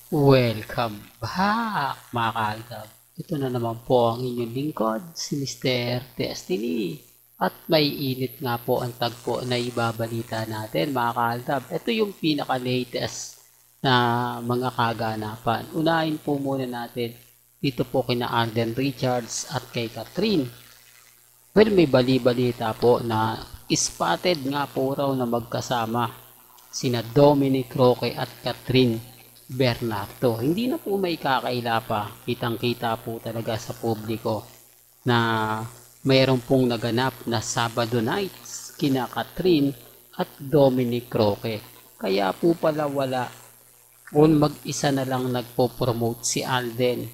Welcome back mga kaaldab. Ito na naman po ang inyong lingkod, si Mr. Destiny. At may init nga po ang tagpo na ibabalita natin mga kaaldab. Ito yung pinaka-latest na mga kaganapan. Unahin po muna natin dito po kina Arden Richards at kay Catherine. Well, may bali-balita po na spotted nga po raw na magkasama sina Dominic Roque at Catherine Bernardo. Hindi na po may kakaila pa. Kitang-kita po talaga sa publiko na mayroon pong naganap na Sabado nights kina Catherine at Dominic Roque. Kaya po pala wala o mag-isa na lang nagpo-promote si Alden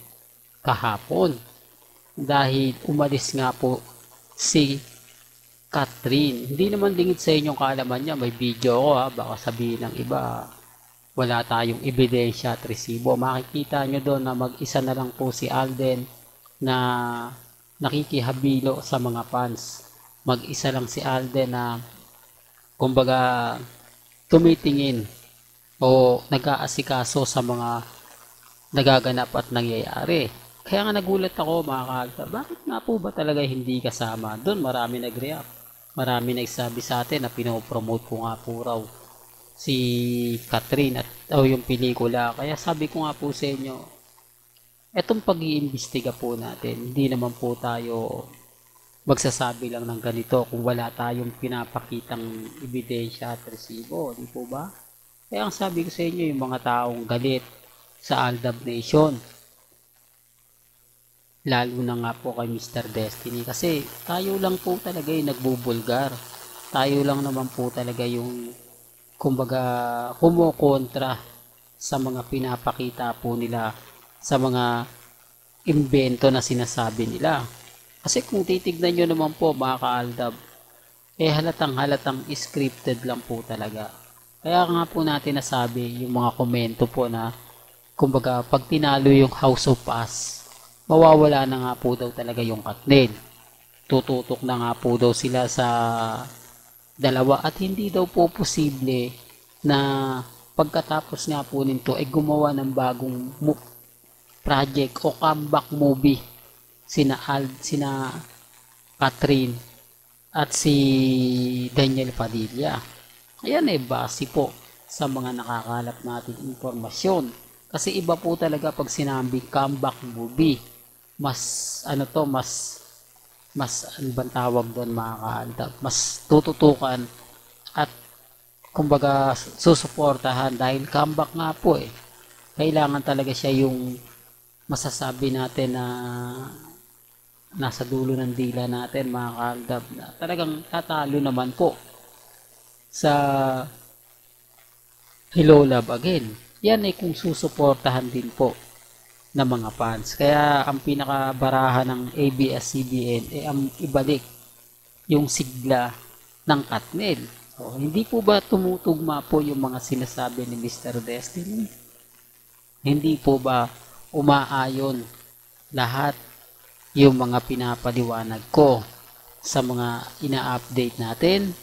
kahapon dahil umalis nga po si Catherine. Hindi naman dingit sa inyong kaalaman niya, may video ko ha, baka sabihin ng iba wala tayong ebidensya at resibo. Makikita nyo doon na mag-isa na lang po si Alden na nakikihabilo sa mga fans. Mag-isa lang si Alden na kumbaga tumitingin o nag-aasikaso sa mga nagaganap at nangyayari. Kaya nga nagulat ako mga kaagta, bakit nga po ba talaga hindi kasama? Doon marami nag-react. Marami nagsabi sa atin na pinopromote ko nga po raw si Catherine at yung pelikula. Kaya sabi ko nga po sa inyo, etong pag-iimbestiga po natin, hindi naman po tayo magsasabi lang ng ganito kung wala tayong pinapakitang ebidensya at resibo, di po ba? Kaya ang sabi ko sa inyo, yung mga taong galit sa Aldab Nation, lalo na nga po kay Mr. Destiny, kasi tayo lang po talaga yung nagbubulgar. Tayo lang naman po talaga yung kumbaga kumukontra sa mga pinapakita po nila, sa mga imbento na sinasabi nila. Kasi kung titignan nyo naman po mga kaaldab, halatang scripted lang po talaga. Kaya nga po natin nasabi yung mga komento po na kumbaga pag tinalo yung House of Us, mawawala na nga po daw talaga yung Katnil. Tututok na nga po daw sila sa dalawa at hindi daw po posible na pagkatapos nga po nito ay gumawa ng bagong project o comeback movie sina Catherine at si Daniel Padilla. Ayan base po sa mga nakakalap natin impormasyon. Kasi iba po talaga pag sinabing comeback movie. Mas ano bang tawag doon mga kaaldab, mas tututukan at kumbaga susuportahan dahil comeback nga po kailangan talaga siya yung masasabi natin na nasa dulo ng dila natin mga kaaldab na talagang tatalo naman po sa Hello Love Again. Yan kung susuportahan din po ng mga fans. Kaya ang pinakabarahan ng ABS-CBN ang ibalik yung sigla ng Katnil. So, hindi po ba tumutugma po yung mga sinasabi ni Mr. Destiny? Hindi po ba umaayon lahat yung mga pinapaliwanag ko sa mga ina-update natin?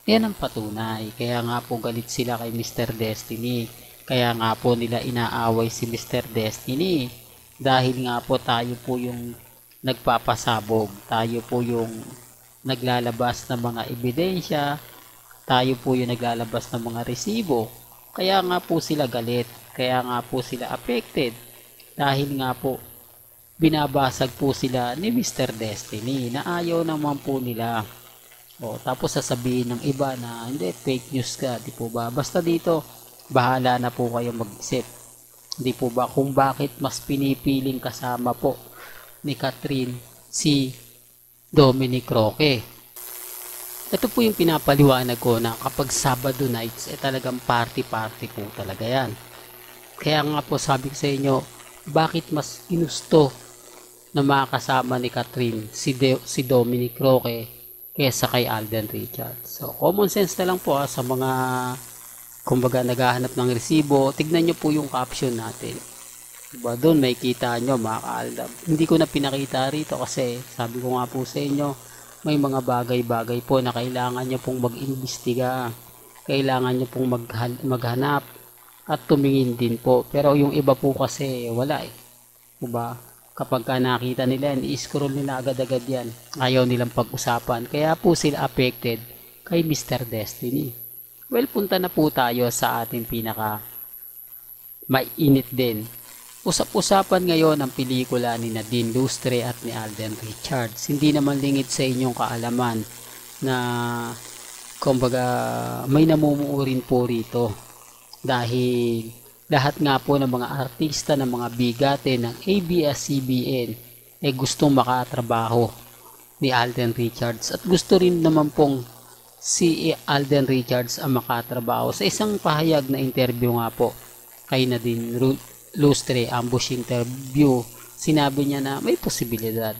Yan ang patunay. Kaya nga po galit sila kay Mr. Destiny. Kaya nga po nila inaaway si Mr. Destiny. Dahil nga po tayo po yung nagpapasabog. Tayo po yung naglalabas ng mga ebidensya. Tayo po yung naglalabas ng mga resibo. Kaya nga po sila galit. Kaya nga po sila affected. Dahil nga po binabasag po sila ni Mr. Destiny na ayaw naman po nila. Tapos sasabihin ng iba na hindi, fake news ka, di po ba? Basta dito, bahala na po kayo mag-isip. Di po ba kung bakit mas pinipiling kasama po ni Catherine si Dominic Roque. Ito po yung pinapaliwanag ko na kapag Sabado nights, talagang party-party po talaga yan. Kaya nga po sabi ko sa inyo, bakit mas ginusto na makasama ni Catherine si Dominic Roque kesa kay Alden Richards. So, common sense na lang po sa mga kumbaga naghahanap ng resibo. Tignan nyo po yung caption natin. Diba, doon may kita nyo mga kaaldab. Hindi ko na pinakita rito kasi sabi ko nga po sa inyo, may mga bagay-bagay po na kailangan nyo pong mag-imbestiga. Kailangan nyo pong maghanap at tumingin din po. Pero yung iba po kasi wala eh. Diba? Kapag ka nakita nila yan, i-scroll nila agad-agad yan. Ayaw nilang pag-usapan. Kaya po sila affected kay Mr. Destiny. Well, punta na po tayo sa ating pinaka mainit din. Usap-usapan ngayon ang pelikula ni Nadine Lustre at ni Alden Richards. Hindi naman lingid sa inyong kaalaman na kumbaga may namumuurin po rito. Dahil lahat nga po ng mga artista ng mga bigate ng ABS-CBN ay gustong makatrabaho ni Alden Richards at gusto rin naman pong si Alden Richards ang makatrabaho. Sa isang pahayag na interview nga po kay Nadine Lustre, ambush interview, sinabi niya na may posibilidad,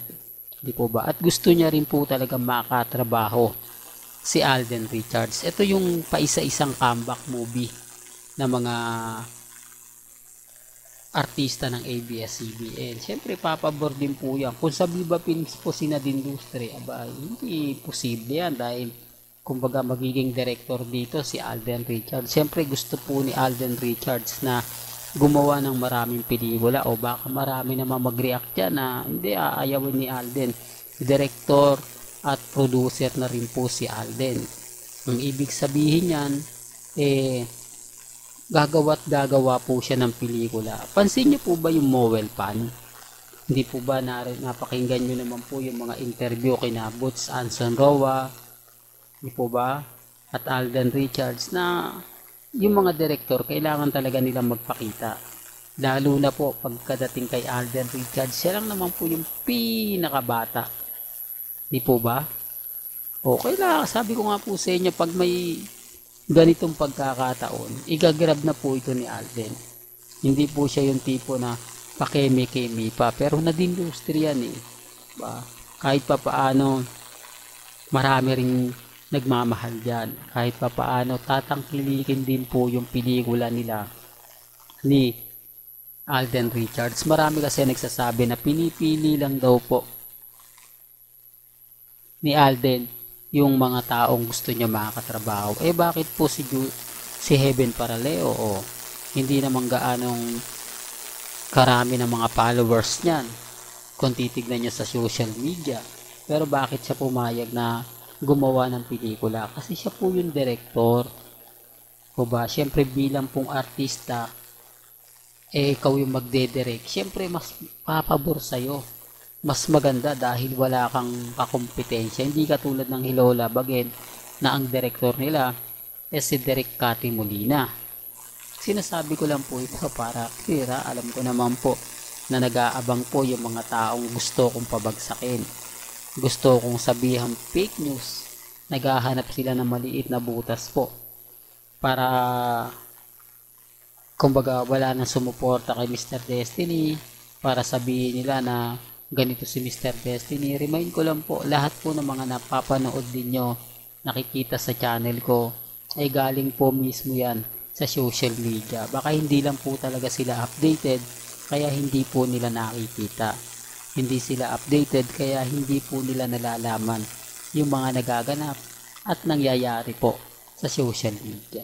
di po ba? At gusto niya rin po talaga makatrabaho si Alden Richards. Ito yung paisa-isang comeback movie na mga artista ng ABS-CBN. Siyempre, papabor din po yan. Kung sa Viva Films po si Nadine Lustre, aba, hindi posible yan dahil kumbaga magiging director dito si Alden Richards. Siyempre, gusto po ni Alden Richards na gumawa ng maraming pelikula o baka marami naman mag-react dyan na hindi aayawin ni Alden. Director at producer na rin po si Alden. Ang ibig sabihin yan, gagawa po siya ng pelikula. Pansin niyo po ba yung Mowel Pan? Hindi po ba napakinggan niyo naman po yung mga interview kina Boots Anson Roa, hindi po ba? At Alden Richards na yung mga direktor kailangan talaga nilang magpakita. Lalo na po pagkadating kay Alden Richards, siya lang naman po yung pinakabata. Hindi po ba? Okay lang, sabi ko nga po sa inyo, pag may ganitong pagkakataon, igagrab na po ito ni Alden. Hindi po siya yung tipo na pakeme-keme pa, pero Nadine Lustre yan eh. Ba? Kahit pa paano, marami ring nagmamahal dyan. Kahit pa paano, tatangkilikin din po yung pelikula nila ni Alden Richards. Marami kasi nagsasabi na pinipili lang daw po ni Alden yung mga taong gusto niya makakatrabaho. Bakit po si Heaven Paraleo hindi naman gaanong karami ng mga followers niyan kung titignan niya sa social media. Pero bakit siya pumayag na gumawa ng pelikula? Kasi siya po yung director. O ba? Siyempre bilang pong artista, ikaw yung magdedirect. Siyempre mas papabor sa'yo. Mas maganda dahil wala kang kakompetensya. Hindi katulad ng Hilola Baghen na ang director nila si Direk Cathy Molina. Sinasabi ko lang po ito para clear. Alam ko naman po na nag-aabang po yung mga taong gusto kong pabagsakin. Gusto kong sabihan fake news. Naghahanap sila ng maliit na butas po para kumbaga wala nang sumuporta kay Mr. Destiny, para sabihin nila na ganito si Mr. Destiny. Remind ko lang po, lahat po ng mga napapanood ninyo, nakikita sa channel ko, ay galing po mismo yan sa social media. Baka hindi lang po talaga sila updated, kaya hindi po nila nakikita. Hindi sila updated, kaya hindi po nila nalalaman yung mga nagaganap at nangyayari po sa social media.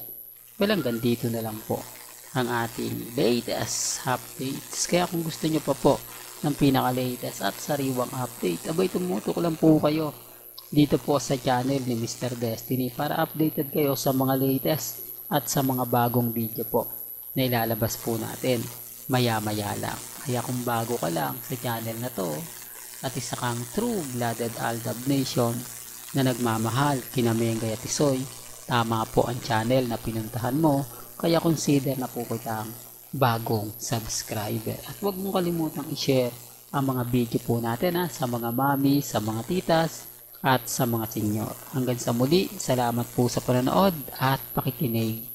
Well, hanggang dito na lang po ang ating latest updates. Kaya kung gusto nyo pa po ng pinaka-latest at sariwang update, abay tumutok lang po kayo dito po sa channel ni Mr. Destiny para updated kayo sa mga latest at sa mga bagong video po na ilalabas po natin maya-maya lang. Kaya kung bago ka lang sa channel na to at isa kang true-blooded Aldab Nation na nagmamahal kina Mengay at Isoy, tama po ang channel na pinuntahan mo, kaya consider na po kitang bagong subscriber. At huwag mong kalimutang i-share ang mga video po natin sa mga mami, sa mga titas, at sa mga senyor. Hanggang sa muli, salamat po sa panonood at pakikinig.